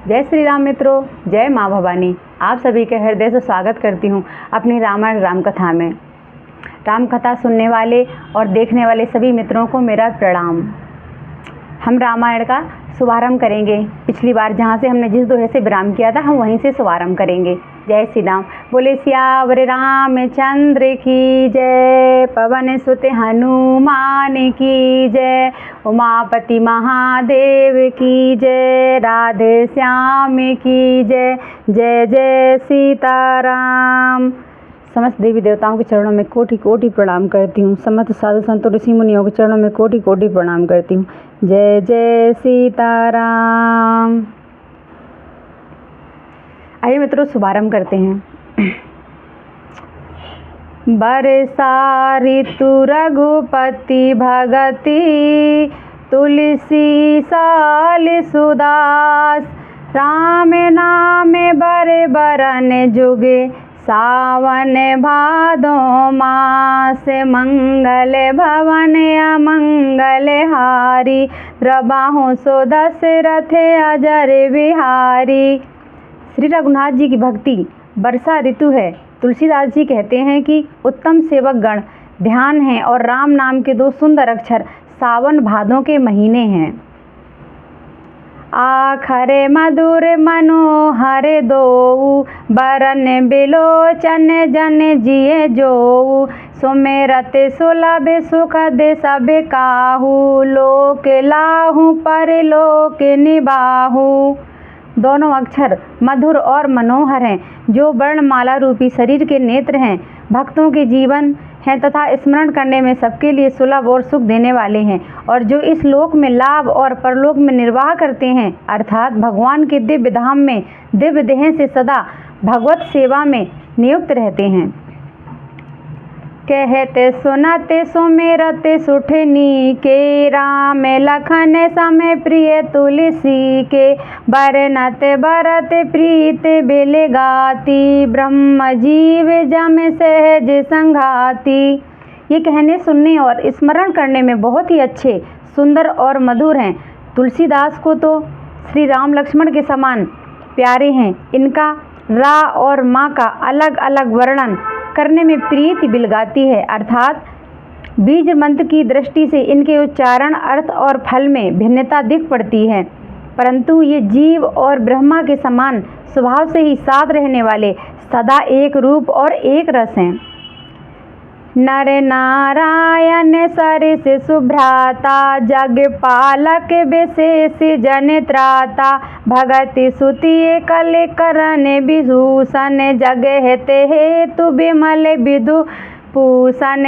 जय श्री राम मित्रों, जय माँ भवानी। आप सभी के हृदय से स्वागत करती हूँ अपनी रामायण रामकथा में। रामकथा सुनने वाले और देखने वाले सभी मित्रों को मेरा प्रणाम। हम रामायण का शुभारंभ करेंगे। पिछली बार जहाँ से हमने जिस दोहे से विराम किया था, हम वहीं से शुभारंभ करेंगे। जय श्री राम। बोले सियावर रामचंद्र की जय, पवन सुत हनुमान की जय, उमापति महादेव की जय, राधे श्याम की जय। जय जय सीताराम। समस्त देवी देवताओं के चरणों में कोटि कोटि प्रणाम करती हूँ। समस्त साधु संतों ऋषि मुनियों के चरणों में कोटि कोटि प्रणाम करती हूँ। जय जय सीताराम। आइए मित्रों, शुभारंभ करते हैं। बरसा ऋतु रघुपति भगति, तुलसी साल सुदास, राम नाम बर बरन जुगे, सावन भादो मास, मंगल भवन अमंगल हारी, द्रबाहु सो दशरथ अजर बिहारी। श्री रघुनाथ जी की भक्ति वर्षा ऋतु है। तुलसीदास जी कहते हैं कि उत्तम सेवक गण ध्यान हैं और राम नाम के दो सुंदर अक्षर सावन भादों के महीने हैं। आखरे मधुर मनोहर दोऊ, बरन बिलोचन जन जिए जोऊ, सुमेरत सुलभ सुखद सब काहू, लोक लाहू पर लोक निबाहू। दोनों अक्षर मधुर और मनोहर हैं, जो वर्णमाला रूपी शरीर के नेत्र हैं, भक्तों के जीवन हैं तथा स्मरण करने में सबके लिए सुलभ और सुख देने वाले हैं, और जो इस लोक में लाभ और परलोक में निर्वाह करते हैं, अर्थात भगवान के दिव्य धाम में दिव्य देह से सदा भगवत सेवा में नियुक्त रहते हैं। कहते सुनते सुमेरते सुठनी के, राम लखन समय प्रिय तुलसी के, बरनत बरत प्रीत बिल गाती, ब्रह्म जीव जम सहज संघाती। ये कहने सुनने और स्मरण करने में बहुत ही अच्छे, सुंदर और मधुर हैं। तुलसीदास को तो श्री राम लक्ष्मण के समान प्यारे हैं। इनका रा और माँ का अलग अलग वर्णन करने में प्रीति बिलगाती है, अर्थात बीज मंत्र की दृष्टि से इनके उच्चारण, अर्थ और फल में भिन्नता दिख पड़ती है, परंतु ये जीव और ब्रह्मा के समान स्वभाव से ही साथ रहने वाले सदा एक रूप और एक रस हैं। नर नारायण सरिस सुभ्राता, जग पालक विशेष जन त्राता, भगति सुति कल करन विभूषण, जग हेते हेतु विमल विदु पूषण।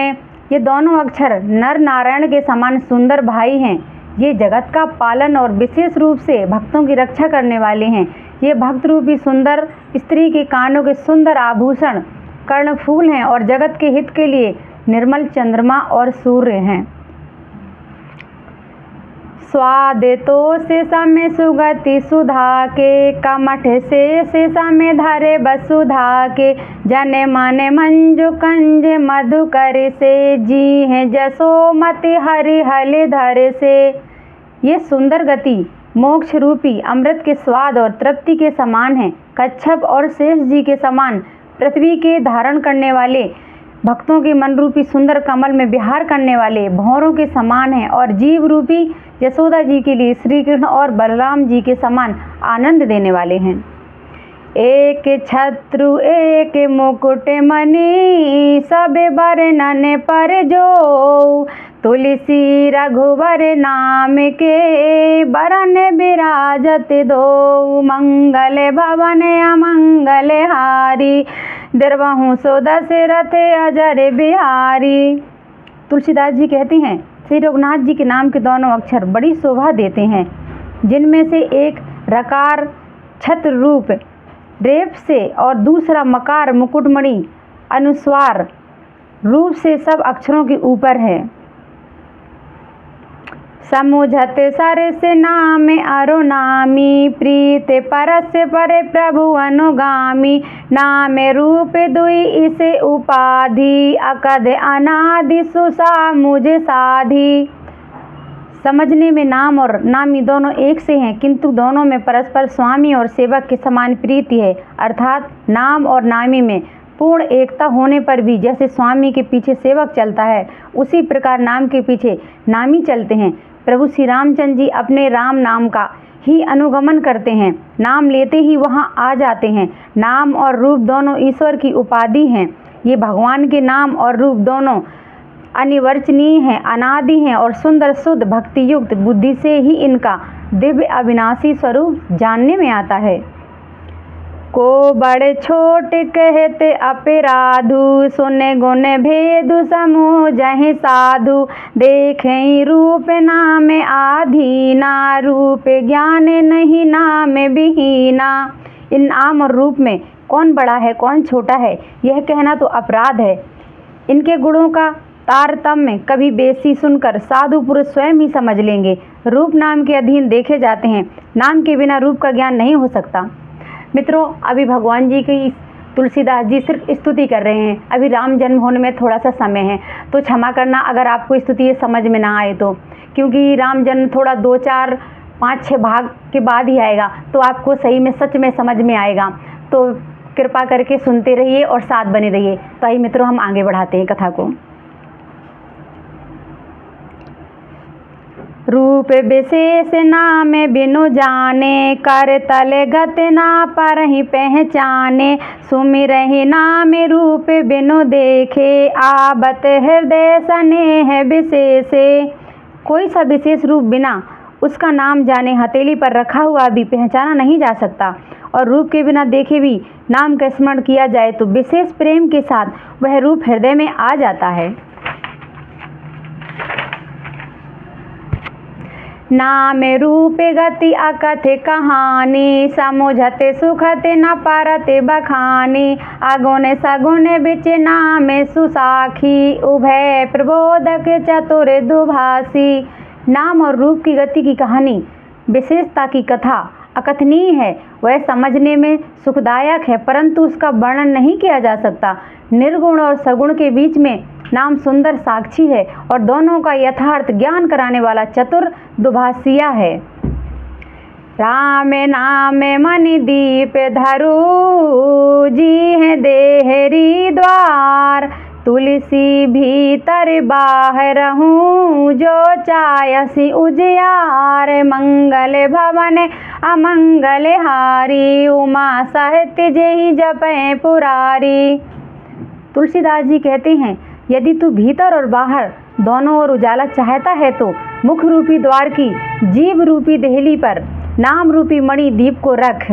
ये दोनों अक्षर नर नारायण के समान सुंदर भाई हैं। ये जगत का पालन और विशेष रूप से भक्तों की रक्षा करने वाले हैं। ये भक्त रूपी सुंदर स्त्री के कानों के सुंदर आभूषण कर्णफूल हैं और जगत के हित के लिए निर्मल चंद्रमा और सूर्य हैं। स्वाद तो से समय सुगति सुधा के, कमठ से समय धरे वसुधा के, जन मन मंजु कंज मधु कर से, जी है जसोमति हरि हल धर से। ये सुंदर गति मोक्ष रूपी अमृत के स्वाद और तृप्ति के समान है। कच्छप और शेष जी के समान पृथ्वी के धारण करने वाले, भक्तों के मन रूपी सुंदर कमल में विहार करने वाले भंवरों के समान हैं, और जीव रूपी यशोदा जी के लिए श्री कृष्ण और बलराम जी के समान आनंद देने वाले हैं। एक छत्रु एक मुकुट मणि, सब बरनन पर जो, तुलसी रघुवर नाम के, बरन बिराजत दो, मंगल भवन अमंगल हारी, द्रवहु सो दशरथ अजर बिहारी। तुलसीदास जी कहती हैं, श्री रघुनाथ जी के नाम के दोनों अक्षर बड़ी शोभा देते हैं, जिनमें से एक रकार छत्र रूप रेप से और दूसरा मकार मुकुटमणि अनुस्वार रूप से सब अक्षरों के ऊपर है। समुझत सरस नाम अरुणामी, प्रीत परस पर प्रभु अनुगामी, नाम रूप दुई इसे उपाधि, अकद अनादि सुसा मुझ साधी। समझने में नाम और नामी दोनों एक से हैं, किंतु दोनों में परस्पर स्वामी और सेवक के समान प्रीति है। अर्थात नाम और नामी में पूर्ण एकता होने पर भी जैसे स्वामी के पीछे सेवक चलता है, उसी प्रकार नाम के पीछे नामी चलते हैं। प्रभु श्री रामचंद्र जी अपने राम नाम का ही अनुगमन करते हैं, नाम लेते ही वहाँ आ जाते हैं। नाम और रूप दोनों ईश्वर की उपाधि हैं। ये भगवान के नाम और रूप दोनों अनिर्वचनीय हैं, अनादि हैं और सुंदर शुद्ध भक्ति युक्त बुद्धि से ही इनका दिव्य अविनाशी स्वरूप जानने में आता है। को बड़े छोट कहते अपराधु, सुने गुण भेदु समूह जहि साधु। देखें रूप नाम आधीना, रूप ज्ञान नहीं नाम विहीना। इन नाम और रूप में कौन बड़ा है कौन छोटा है यह कहना तो अपराध है। इनके गुणों का तारतम्य कभी बेसी सुनकर साधु पुरुष स्वयं ही समझ लेंगे। रूप नाम के अधीन देखे जाते हैं, नाम के बिना रूप का ज्ञान नहीं हो सकता। मित्रों, अभी भगवान जी की तुलसीदास जी सिर्फ स्तुति कर रहे हैं। अभी राम जन्म होने में थोड़ा सा समय है, तो क्षमा करना अगर आपको स्तुति ये समझ में ना आए तो, क्योंकि राम जन्म थोड़ा 2, 4, 5, 6 भाग के बाद ही आएगा, तो आपको सही में सच में समझ में आएगा। तो कृपा करके सुनते रहिए और साथ बने रहिए। तो आइए मित्रों, हम आगे बढ़ाते हैं कथा को। रूप विशेष नाम बिनु जाने, कर तल गत ना पर ही पहचाने। सुमिरहि नाम रूप बिनु देखे, आबत हृदय स्नेह विशेषे। कोई सा विशेष रूप बिना उसका नाम जाने हथेली पर रखा हुआ भी पहचाना नहीं जा सकता, और रूप के बिना देखे भी नाम का स्मरण किया जाए तो विशेष प्रेम के साथ वह रूप हृदय में आ जाता है। नाम रूप गति अकथ कहानी, समुझते सुखते न परते बखानी। अगुण सगुण बिच नाम सुसाखी, उभय प्रबोधक चतुर दुभाषी। नाम और रूप की गति की कहानी, विशेषता की कथा अकथनीय है। वह समझने में सुखदायक है, परंतु उसका वर्णन नहीं किया जा सकता। निर्गुण और सगुण के बीच में नाम सुंदर साक्षी है और दोनों का यथार्थ ज्ञान कराने वाला चतुर दुभाषिया है। राम नाम मणि दीप धरू, जी है देहरी द्वार। तुलसी भीतर बाहर हूँ, जो चायसी उजियार। मंगल भवन अमंगल हारी, उमा साहित्य जेहि जपै पुरारी। तुलसीदास जी कहते हैं, यदि तू भीतर और बाहर दोनों ओर उजाला चाहता है तो मुख रूपी द्वार की जीव रूपी देहली पर नाम रूपी मणि दीप को रख।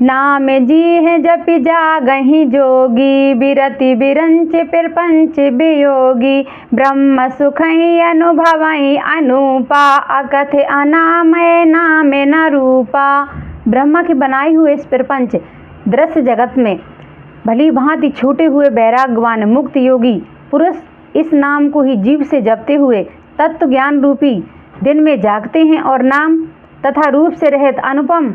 नाम जी है जपि जागहि जोगी, बिरति बिरंच प्रपंच वियोगी। ब्रह्म सुखहि अनुभवहि अनूपा, अकथ अनामय नाम न रूपा। ब्रह्मा के बनाए हुए इस प्रपंच दृश्य जगत में भली भांति छूटे हुए वैराग्यवान मुक्त योगी पुरुष इस नाम को ही जीव से जपते हुए तत्व ज्ञान रूपी दिन में जागते हैं और नाम तथा रूप से रहित अनुपम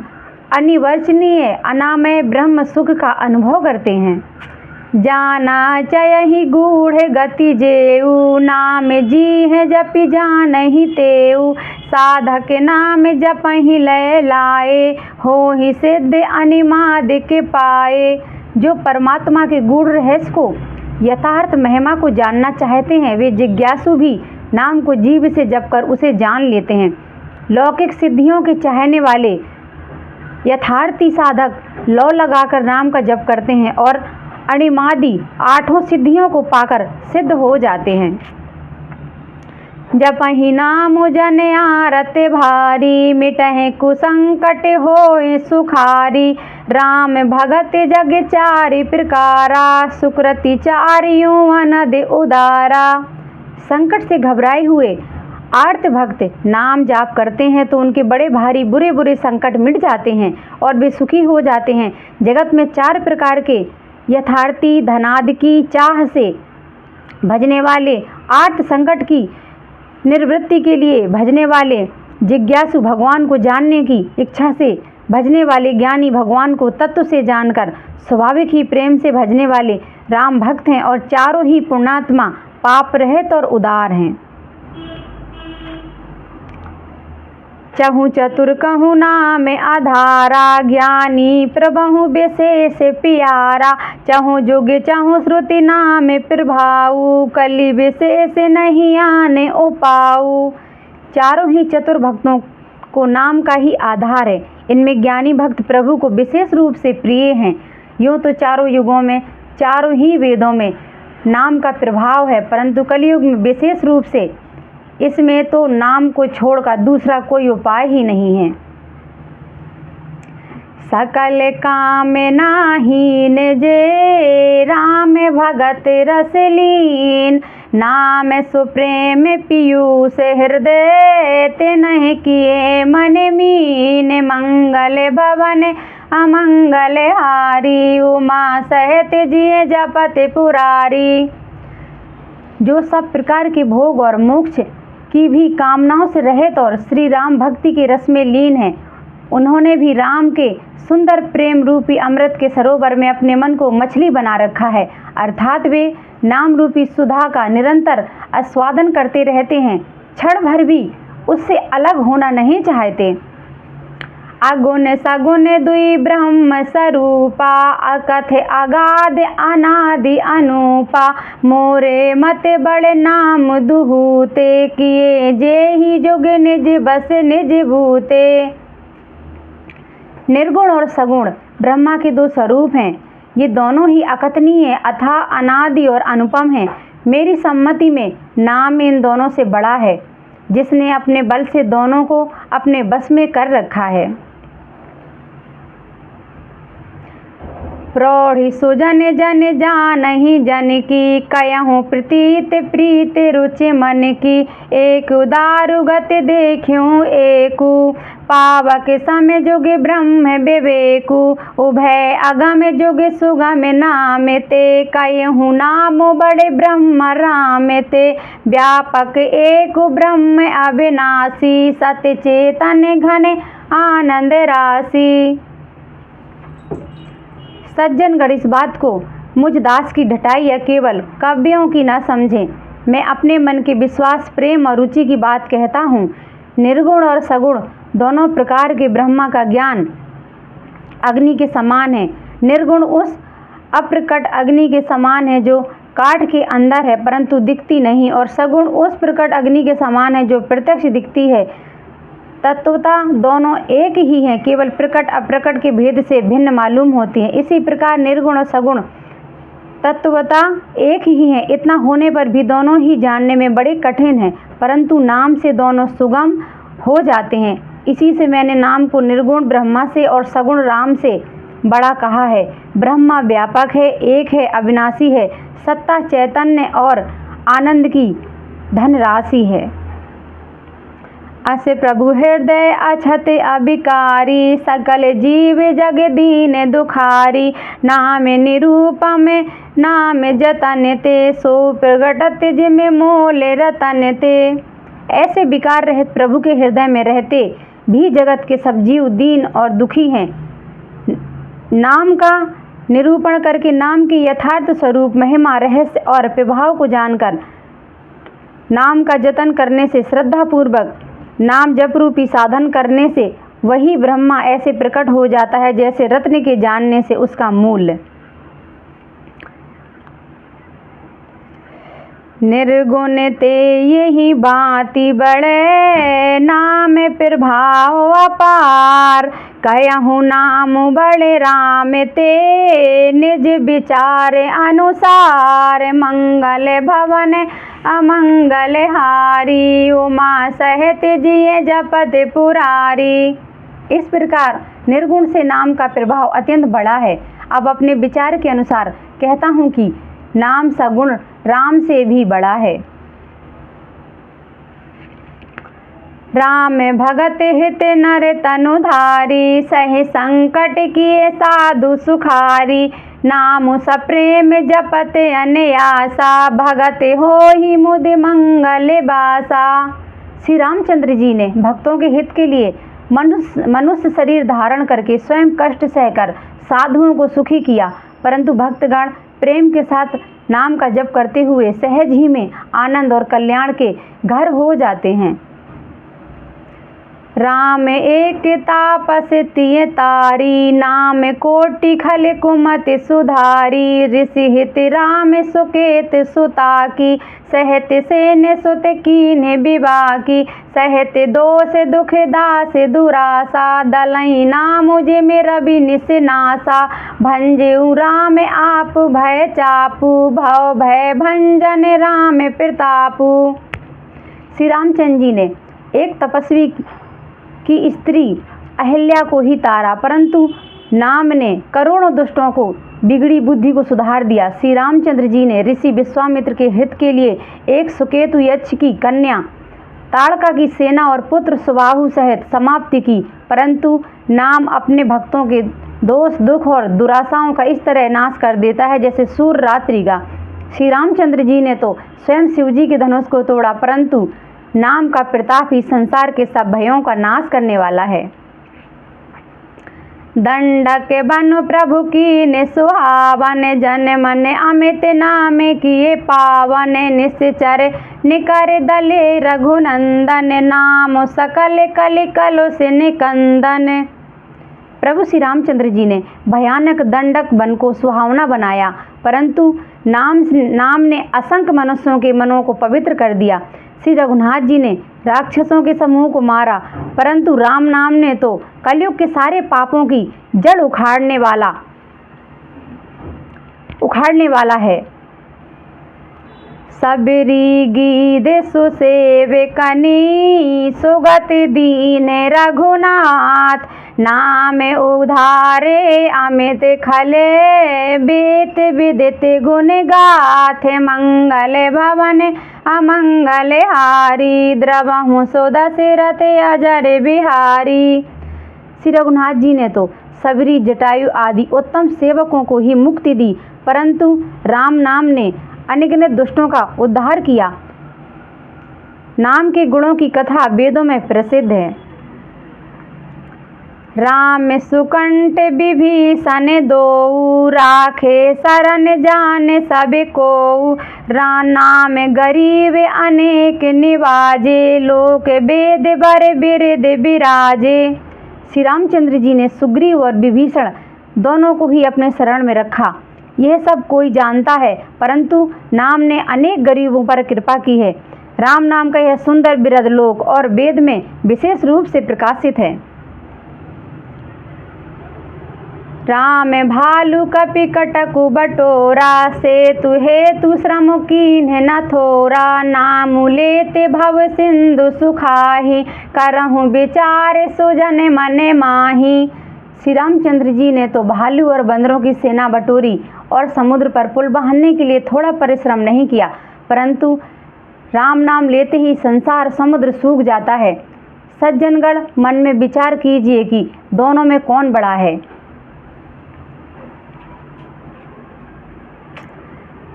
अनिर्वचनीय अनामय ब्रह्म सुख का अनुभव करते हैं। जाना चयहि गूढ़ गति जेऊ, नाम जी है जपि जानहि तेऊ। साधक नाम जपहि लय लाए, होहि सिद्ध अनिमाद के पाए। जो परमात्मा के गूढ़ रहस्य को यथार्थ महिमा को जानना चाहते हैं, वे जिज्ञासु भी नाम को जीव से जपकर उसे जान लेते हैं। लौकिक सिद्धियों के चाहने वाले यथार्थी साधक लौ लगाकर नाम का जप करते हैं और अणिमादि 8 सिद्धियों को पाकर सिद्ध हो जाते हैं। जपहि नाम जन आरत भारी, मिटहि कुसंकट होय सुखारी। राम भगत जग चारि प्रकारा, सुकृति चारियों अनद उदारा। संकट से घबराए हुए आर्त भक्त नाम जाप करते हैं तो उनके बड़े भारी बुरे बुरे संकट मिट जाते हैं और वे सुखी हो जाते हैं। जगत में 4 प्रकार के यथार्थी धनादि की चाह से भजने वाले, 8 संकट की निवृत्ति के लिए भजने वाले, जिज्ञासु भगवान को जानने की इच्छा से भजने वाले, ज्ञानी भगवान को तत्व से जानकर स्वाभाविक ही प्रेम से भजने वाले राम भक्त हैं और चारों ही पुण्यात्मा पाप रहित और उदार हैं। चहु चतुर कहु नाम आधारा, ज्ञानी प्रभु विशेष प्यारा। चहु जुग चहु श्रुति नाम प्रभाऊ, कलि विशेष नहीं आने उपाऊ। चारों ही चतुर भक्तों को नाम का ही आधार है। इनमें ज्ञानी भक्त प्रभु को विशेष रूप से प्रिय हैं। यूँ तो चारों युगों में, चारों ही वेदों में नाम का प्रभाव है, परंतु कलयुग में विशेष रूप से इसमें तो नाम को छोड़कर दूसरा कोई उपाय ही नहीं है। सकल काम नाहीन जे, राम भगत रस लीन। नाम सुप्रेम पीयूष हृदय, ते नहीं किए मन मीन। मंगल भवन अमंगल हारी, उमा सहित जिए जपत पुरारी। जो सब प्रकार के भोग और मोक्ष की भी कामनाओं से रहित और श्री राम भक्ति के रस में लीन है, उन्होंने भी राम के सुंदर प्रेम रूपी अमृत के सरोवर में अपने मन को मछली बना रखा है, अर्थात वे नाम रूपी सुधा का निरंतर आस्वादन करते रहते हैं, क्षण भर भी उससे अलग होना नहीं चाहते। अगुण सगुण दुई ब्रह्म स्वरूपा, अकथ अगाध अनादि अनूपा। मोरे मत बड़े नाम दुहूते, किए जे ही जुग निज बस निज भूते। निर्गुण और सगुण ब्रह्मा के दो स्वरूप हैं। ये दोनों ही अकथनीय, अथाह, अनादि और अनुपम हैं। मेरी सम्मति में नाम इन दोनों से बड़ा है, जिसने अपने बल से दोनों को अपने बस में कर रखा है। प्रौढ़ी सुजन जन जानहि जन की, कयहूँ प्रतीत प्रीत रुचि मन की। एक दारु गति देखूँ एकू, पावक सम जुग ब्रह्म विवेकु। उभय अगम जुग सुगम नाम ते, कयहूँ नाम बड़े ब्रह्म राम ते। व्यापक एक ब्रह्म अविनाशी, सत्य चेतन घन आनंद राशि। सज्जनगण इस बात को मुझ दास की ढटाई या केवल काव्यों की न समझें। मैं अपने मन के विश्वास, प्रेम और रुचि की बात कहता हूँ। निर्गुण और सगुण दोनों प्रकार के ब्रह्मा का ज्ञान अग्नि के समान है। निर्गुण उस अप्रकट अग्नि के समान है जो काठ के अंदर है परंतु दिखती नहीं, और सगुण उस प्रकट अग्नि के समान है जो प्रत्यक्ष दिखती है। तत्वता दोनों एक ही हैं, केवल प्रकट अप्रकट के भेद से भिन्न मालूम होती हैं। इसी प्रकार निर्गुण और सगुण तत्वता एक ही हैं। इतना होने पर भी दोनों ही जानने में बड़े कठिन हैं, परंतु नाम से दोनों सुगम हो जाते हैं। इसी से मैंने नाम को निर्गुण ब्रह्मा से और सगुण राम से बड़ा कहा है। ब्रह्मा व्यापक है, एक है, अविनाशी है, सत्ता, चैतन्य और आनंद की धनराशि है। अस प्रभु हृदय अछत अभिकारी, सकल जीव जग दीन दुखारी। नाम निरूपम नाम जतन ते, सो प्रगटत जिम मोल रतन ते। ऐसे विकार रहित प्रभु के हृदय में रहते भी जगत के सब जीव दीन और दुखी हैं। नाम का निरूपण करके नाम के यथार्थ स्वरूप, महिमा, रहस्य और प्रभाव को जानकर नाम का जतन करने से, श्रद्धापूर्वक नाम जप रूपी साधन करने से वही ब्रह्मा ऐसे प्रकट हो जाता है जैसे रत्न के जानने से उसका मूल्य। निर्गुण ते यही बाती बड़े, नाम प्रभाव अपार। कहूँ नाम बड़े राम ते, निज विचार अनुसार। मंगल भवन अमंगल हारी, उमा सहित जिए जपत पुरारी। इस प्रकार निर्गुण से नाम का प्रभाव अत्यंत बड़ा है। अब अपने विचार के अनुसार कहता हूँ कि नाम सगुण राम से भी बड़ा है। राम भगत हित नर तनुधारी, सहि संकट किए साधु सुखारी। नाम सप्रेम जपत अनयासा, भगत हो ही मुद मंगल बासा। श्री रामचंद्र जी ने भक्तों के हित के लिए मनुष्य शरीर धारण करके स्वयं कष्ट सहकर साधुओं को सुखी किया, परंतु भक्तगण प्रेम के साथ नाम का जप करते हुए सहज ही में आनंद और कल्याण के घर हो जाते हैं। राम एक तापस तिय तारी, नाम कोटि खल कुमत सुधारी। ऋषि हित राम सुकेत सुता की, सहत सेन सुत कीन्ह विवाह की। सहत दोष दुख दास दुरासा, दलई नाम मुझे मेरा भी निस नासा। भंजऊ राम आप भय चापू, भव भय भंजन राम प्रतापू। श्री रामचंद्र जी ने एक तपस्वी की स्त्री अहिल्या को ही तारा, परंतु नाम ने करोड़ों दुष्टों को बिगड़ी बुद्धि को सुधार दिया। श्री रामचंद्र जी ने ऋषि विश्वामित्र के हित के लिए एक सुकेतु यक्ष की कन्या ताड़का की सेना और पुत्र सुबाहु सहित समाप्ति की, परंतु नाम अपने भक्तों के दोष दुख और दुराशाओं का इस तरह नाश कर देता है जैसे सूर्य रात्रि का। श्री रामचंद्र जी ने तो स्वयं शिव जी के धनुष को तोड़ा, परंतु नाम का प्रताप ही संसार के सब भयों का नाश करने वाला है। दंडक बनु प्रभु कीन्ह सुहावन, जन मन अमित नाम किए पावन। निश्चर निकर दले रघुनंदन, नाम सकल कलि कलुष निकंदन। प्रभु श्री रामचंद्र जी ने भयानक दंडक वन को सुहावना बनाया, परंतु नाम ने असंख्य मनुष्यों के मनों को पवित्र कर दिया। श्री रघुनाथ जी ने राक्षसों के समूह को मारा, परंतु राम नाम ने तो कलयुग के सारे पापों की जड़ उखाड़ने वाला है। सबरी गीध सुसेवकनी, सुगत दीन रघुनाथ। नाम उधारे अमित खले, बीत विदित गुण गाथ। मंगल भवन अमंगल हारी, द्रवहु सो दशरथ अजर बिहारी। श्री रघुनाथ जी ने तो सबरी जटायु आदि उत्तम सेवकों को ही मुक्ति दी, परंतु राम नाम ने अनगिनत दुष्टों का उद्धार किया। नाम के गुणों की कथा वेदों में प्रसिद्ध है। राम सुकंठ विभीषण दोऊ, राखे शरण जान सब को। नाम गरीब अनेक निवाजे, लोक वेद बर बिरद बिराजे। श्री रामचंद्र जी ने सुग्रीव और विभीषण दोनों को ही अपने शरण में रखा। यह सब कोई जानता है, परंतु नाम ने अनेक गरीबों पर कृपा की है। राम नाम का यह सुंदर बिरद लोक और वेद में विशेष रूप से प्रकाशित है। राम भालू कपि कटकु बटोरा, सेतु हेतु श्रम कीन्ह न थोरा। नाम लेते भव सिंधु सुखाही, करहु विचार सुजन मन माही। श्री रामचंद्र जी ने तो भालू और बंदरों की सेना बटोरी और समुद्र पर पुल बांधने के लिए थोड़ा परिश्रम नहीं किया, परंतु राम नाम लेते ही संसार समुद्र सूख जाता है। सज्जनगण, मन में विचार कीजिए कि दोनों में कौन बड़ा है।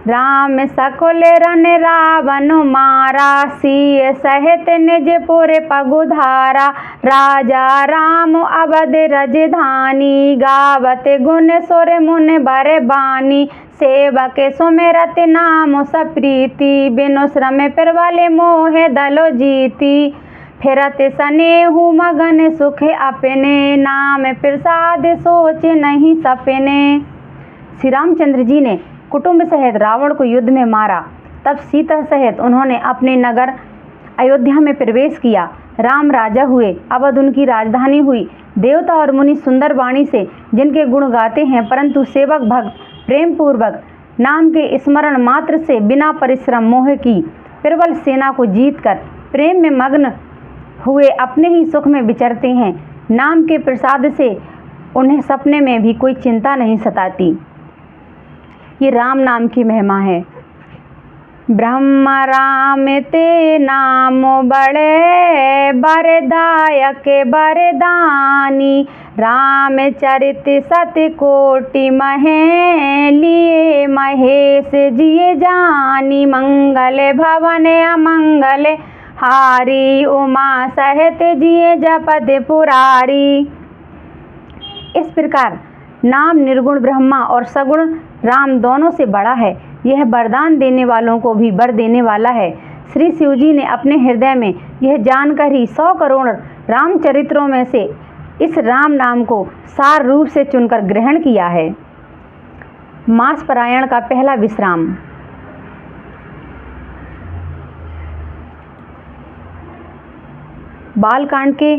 राम सकुल रन रावण मारा, सिय सहित निज पुर पगुधारा। राजा राम अवध रजधानी, गावत गुण सुर मुन बर बानी। सेवक सुमिरत नाम सप्रीति, बिनु श्रम प्रबल मोह दलो जीती। फिरत सनेहु मगन सुख अपने, नाम प्रसाद सोच नहीं सपने। श्री रामचंद्र जी ने कुटुंब सहित रावण को युद्ध में मारा। तब सीता सहित उन्होंने अपने नगर अयोध्या में प्रवेश किया। राम राजा हुए, अवध उनकी राजधानी हुई। देवता और मुनि सुंदर वाणी से जिनके गुण गाते हैं, परंतु सेवक भक्त प्रेम पूर्वक नाम के स्मरण मात्र से बिना परिश्रम मोह की प्रबल सेना को जीतकर प्रेम में मग्न हुए अपने ही सुख में विचरते हैं। नाम के प्रसाद से उन्हें सपने में भी कोई चिंता नहीं सताती। ये राम नाम की महिमा है। ब्रह्म राम ते नाम बड़े, बरदायक बरदानी। राम चरित सत कोटि महे, लिए महेश जिय जानी। मंगल भवन अमंगल हारी, उमा सहित जिय जपत पुरारी। इस प्रकार नाम निर्गुण ब्रह्मा और सगुण राम दोनों से बड़ा है। यह वरदान देने वालों को भी वर देने वाला है। श्री शिव जी ने अपने हृदय में यह जानकर ही 100 करोड़ रामचरित्रों में से इस राम नाम को सार रूप से चुनकर ग्रहण किया है। मास पारायण का पहला विश्राम। बालकांड के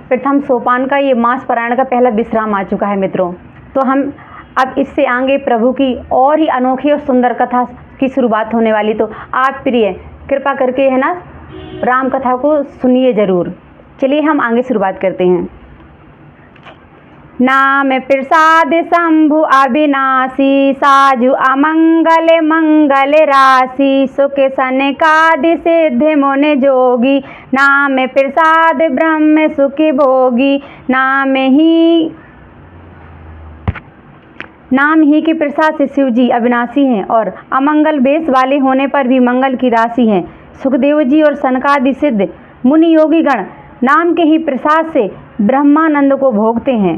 प्रथम सोपान का ये मास पारायण का पहला विश्राम आ चुका है मित्रों। तो हम अब इससे आगे प्रभु की और ही अनोखी और सुंदर कथा की शुरुआत होने वाली। तो आप प्रिय कृपा करके है ना राम कथा को सुनिए ज़रूर। चलिए हम आगे शुरुआत करते हैं। नाम प्रसाद शंभु अविनाशी, साजु अमंगल मंगल राशि, सुख सनकादि सिद्ध मुनि जोगी, नाम प्रसाद ब्रह्म सुखी भोगी। नाम ही के प्रसाद से शिव जी अविनाशी हैं और अमंगल वेश वाले होने पर भी मंगल की राशि हैं। सुखदेव जी और सनकादि सिद्ध मुनि योगी गण नाम के ही प्रसाद से ब्रह्मानंद को भोगते हैं।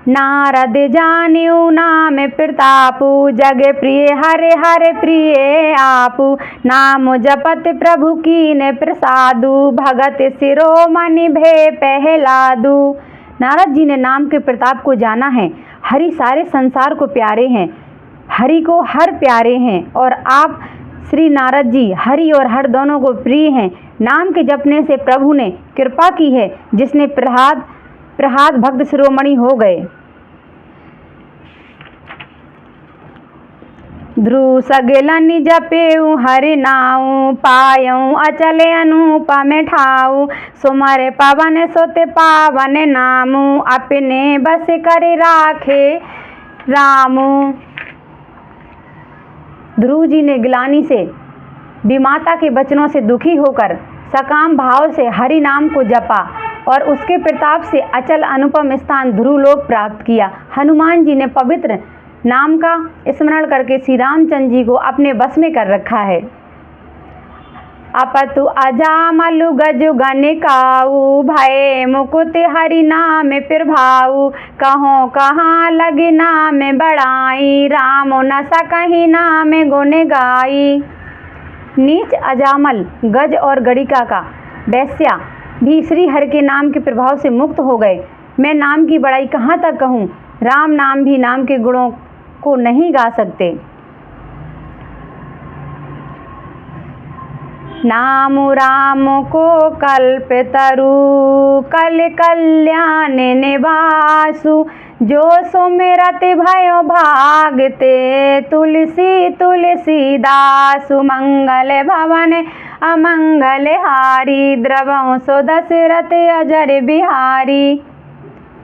नारद जानियु नाम प्रतापु, जग प्रिय हरे हरे प्रिय आपु, नाम जपत प्रभु कीन प्रसादु, भगत शिरोमणि भय पहलादु। नारद जी ने नाम के प्रताप को जाना है। हरि सारे संसार को प्यारे हैं, हरि को हर प्यारे हैं और आप श्री नारद जी हरि और हर दोनों को प्रिय हैं। नाम के जपने से प्रभु ने कृपा की है, जिसने प्रहाद भक्त शिरोमणि हो गए। ध्रुव सगलन जपेऊ हरि नाऊ, पायऊ अचल अनुपम ठाऊ, सुमर पवन सोते पावन नामू, अपने बस कर राखे रामू। ध्रुव जी ने गिलानी से विमाता के वचनों से दुखी होकर सकाम भाव से हरि नाम को जपा और उसके प्रताप से अचल अनुपम स्थान ध्रुव लोक प्राप्त किया। हनुमान जी ने पवित्र नाम का स्मरण करके श्री रामचंद्र जी को अपने बस में कर रखा है। अपतु अजामलु गजु गणिकाऊ, भय मुकुट हरि नाम प्रभाऊ, कहो कहाँ लगे नाम बढ़ाई, राम न सकहि नाम गुण गाई। नीच अजामल गज और गणिका का वैश्या भी श्री हरि के नाम के प्रभाव से मुक्त हो गए। मैं नाम की बड़ाई कहाँ तक कहूँ, राम नाम भी नाम के गुणों को नहीं गा सकते। नाम राम को कल्प तरु, कल कल्याण निवासु, जो सुमिरत भयो भागते, तुलसी तुलसी दासु, मंगल भवन अमंगल हारी, द्रवं सो दशरथ अजर बिहारी।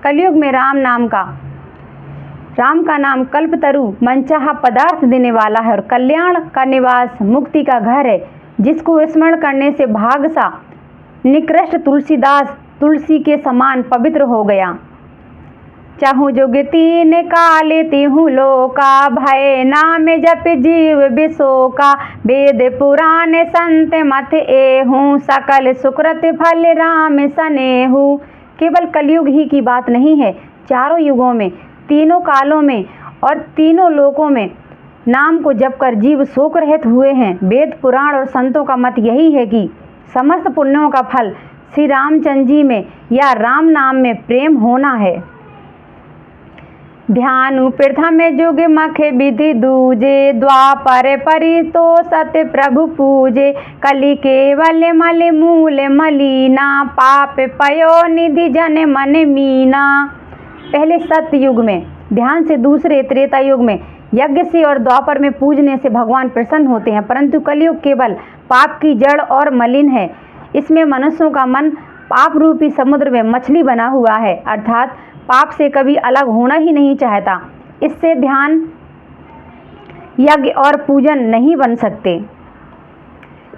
कलयुग में राम का नाम कल्पतरु मनचाहा पदार्थ देने वाला है और कल्याण का निवास मुक्ति का घर है, जिसको स्मरण करने से भाग सा निकृष्ट तुलसीदास तुलसी के समान पवित्र हो गया। चाहूँ जोग तीन काल तिहु लोका, भय नाम जप जीव बिसोका, वेद पुराण संत मत एहूँ, सकल सुकृत फल राम सनेहू। केवल कलयुग ही की बात नहीं है, चारों युगों में, तीनों कालों में और तीनों लोकों में नाम को जप कर जीव शोक रहित हुए हैं। वेद पुराण और संतों का मत यही है कि समस्त पुण्यों का फल श्री रामचंद्र जी में या राम नाम में प्रेम होना है। ध्यानु प्रथम जुग मख विधि दूजे, द्वापर परितो सत्य प्रभु पूजे, कलि केवल मल मूल मलीना, पाप पयो निधि जन मन मीना। पहले सत्य युग में ध्यान से, दूसरे त्रेता युग में यज्ञ से और द्वापर में पूजने से भगवान प्रसन्न होते हैं, परंतु कलयुग केवल पाप की जड़ और मलिन है। इसमें मनुष्यों का मन पाप रूपी समुद्र में मछली बना हुआ है, अर्थात पाप से कभी अलग होना ही नहीं चाहता। इससे ध्यान, यज्ञ और पूजन नहीं बन सकते।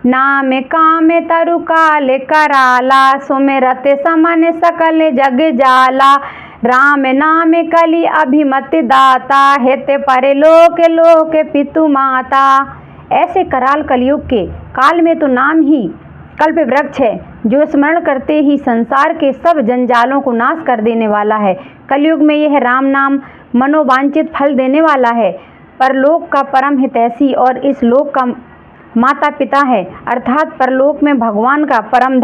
नाम काम तरु काल कराला, सुमिरत समन सकल जग जाला, राम नाम कलि अभिमत दाता, हित पर लोक लोक पितु माता। ऐसे कराल कलयुग के काल में तो नाम ही कल्प वृक्ष है, जो स्मरण करते ही संसार के सब जंजालों को नाश कर देने वाला है। कलयुग में यह राम नाम मनोवांछित फल देने वाला है। परलोक का परम हितैषी और इस लोक का माता पिता है, अर्थात परलोक में भगवान का परम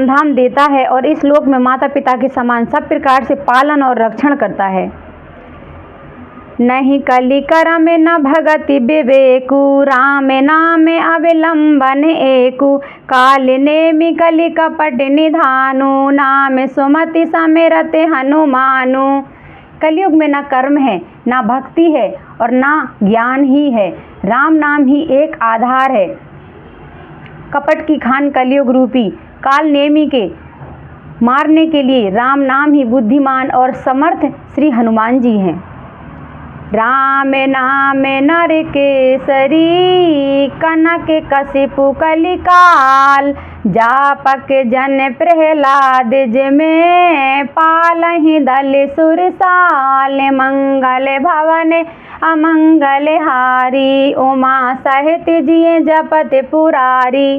धाम देता है और इस लोक में माता पिता के समान सब प्रकार से पालन और रक्षण करता है। नहीं कलि करम न भगति विवेकु, राम नाम अवलंबन एकु, काल नेमि कलि कपट निधानु, नाम सुमति समेरते हनुमानु। कलयुग में ना कर्म है, ना भक्ति है और ना ज्ञान ही है, राम नाम ही एक आधार है। कपट की खान कलयुग रूपी काल नेमी के मारने के लिए राम नाम ही बुद्धिमान और समर्थ श्री हनुमान जी हैं। राम नाम नर केसरी, कनक कसिपु कलिकाल, जापक जन प्रहलाद जिमें, पालहि दल सुरसाल, मंगल भवन अमंगल हारी, उमा सहित जिये जपत पुरारी।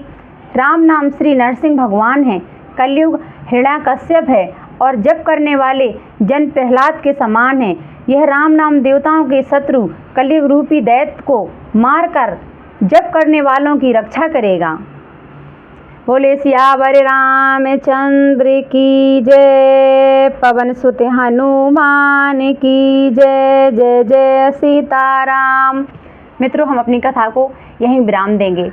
राम नाम श्री नरसिंह भगवान हैं, कलयुग हिरण्याकश्यप है और जप करने वाले जन प्रहलाद के समान है। यह राम नाम देवताओं के शत्रु कलयुग रूपी दैत्य को मारकर जप करने वालों की रक्षा करेगा। बोले सियावर रामचंद्र की जय, पवन सुत हनुमान की जय, जय जय सीताराम। मित्रों, हम अपनी कथा को यहीं विराम देंगे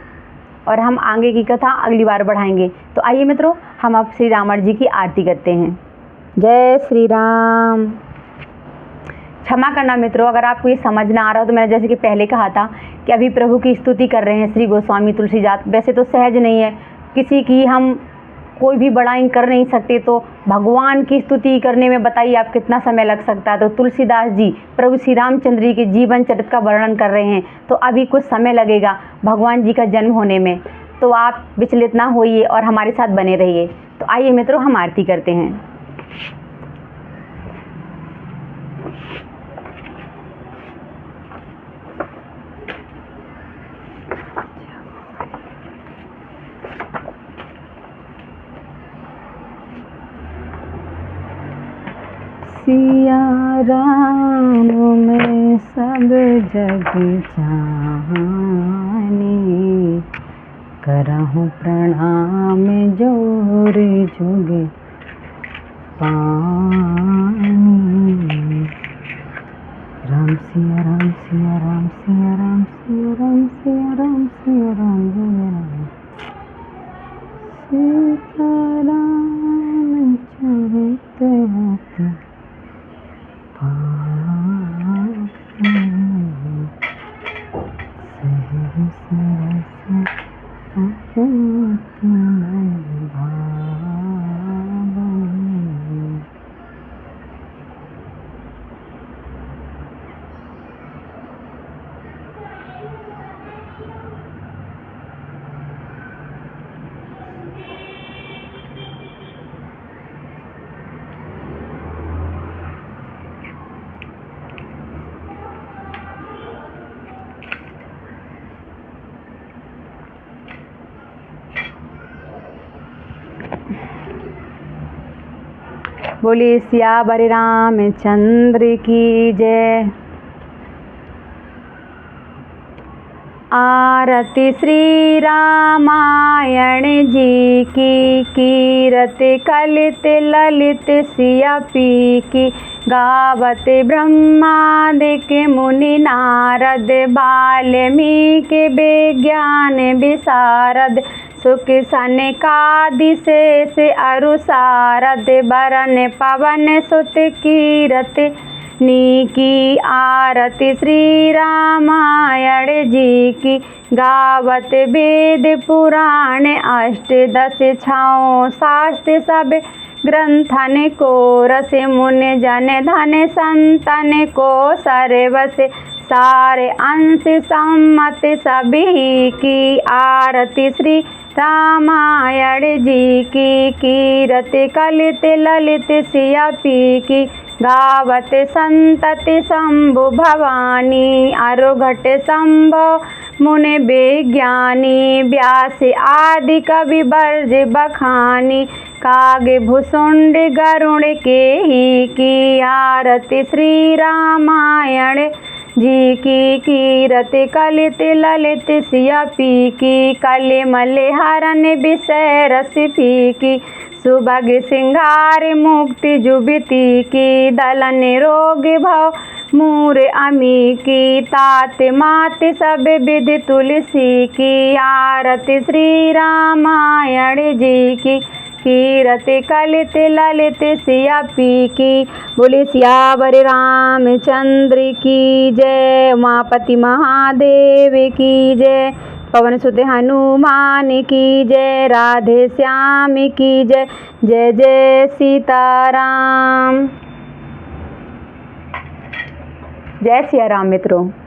और हम आगे की कथा अगली बार बढ़ाएंगे। तो आइए मित्रों, हम अब श्री रावण जी की आरती करते हैं। जय श्री राम। क्षमा करना मित्रों, अगर आपको ये समझ ना आ रहा हो तो मैंने जैसे कि पहले कहा था कि अभी प्रभु की स्तुति कर रहे हैं श्री गोस्वामी तुलसीदास। वैसे तो सहज नहीं है, किसी की हम कोई भी बड़ाई कर नहीं सकते, तो भगवान की स्तुति करने में बताइए आप कितना समय लग सकता है। तो तुलसीदास जी प्रभु श्री रामचंद्र जी के जीवन चरित्र का वर्णन कर रहे हैं, तो अभी कुछ समय लगेगा भगवान जी का जन्म होने में। तो आप विचलित ना होइए और हमारे साथ बने रहिए। तो आइए मित्रों, हम आरती करते हैं। सिया राम में सब जग जानी, करहूँ प्रणाम जोर जुग पानी। राम सिया राम सिया राम सिया राम सिया राम सिया राम सिया राम जय राम। सीताराम चरित बोलिए सियावर रामचंद्र की जय। आरती श्री रामायण जी की, कीरत कलित ललित सिया पी की, गावत ब्रह्मादिक मुनि नारद, वाल्मीकि विज्ञान विशारद, सुख सनकादि शेष अरु सारद, बरन पवन सुत कीरत नीकी। आरती श्री रामायण जी की, गावत वेद पुराण अष्टदश छौ, शास्त्र सब ग्रंथन को रस, मुनि जन धन संतन को सर्वस, सारे अंश सम्मत सभी की। आरती श्री रामायण जी की, कीरत कलित ललित सिया पी की, गावत संतति शंभु भवानी, अरोघट संभव मुनि विज्ञानी, व्यास आदि कवि बर्ज बखानी, कागे भुसुंड गरुड़ के ही की, आरती श्री रामायण जी की, कीरति कलित ललित सिया पी की, कलि मलि हरन विषय रस पी की, सुभग सिंगार मुक्ति जुबिती की, दलन रोग भव मूर अमी की, तात मात सब विधि तुलसी की, आरती श्री रामायण जी की, कीरति कलित ललित सिया पी की। बोले सियावर रामचंद्र की जय। उमापति महादेव की जय। पवन सुत हनुमान की जय। राधे श्याम की जय। जय जय सीताराम। जय सिया राम मित्रों।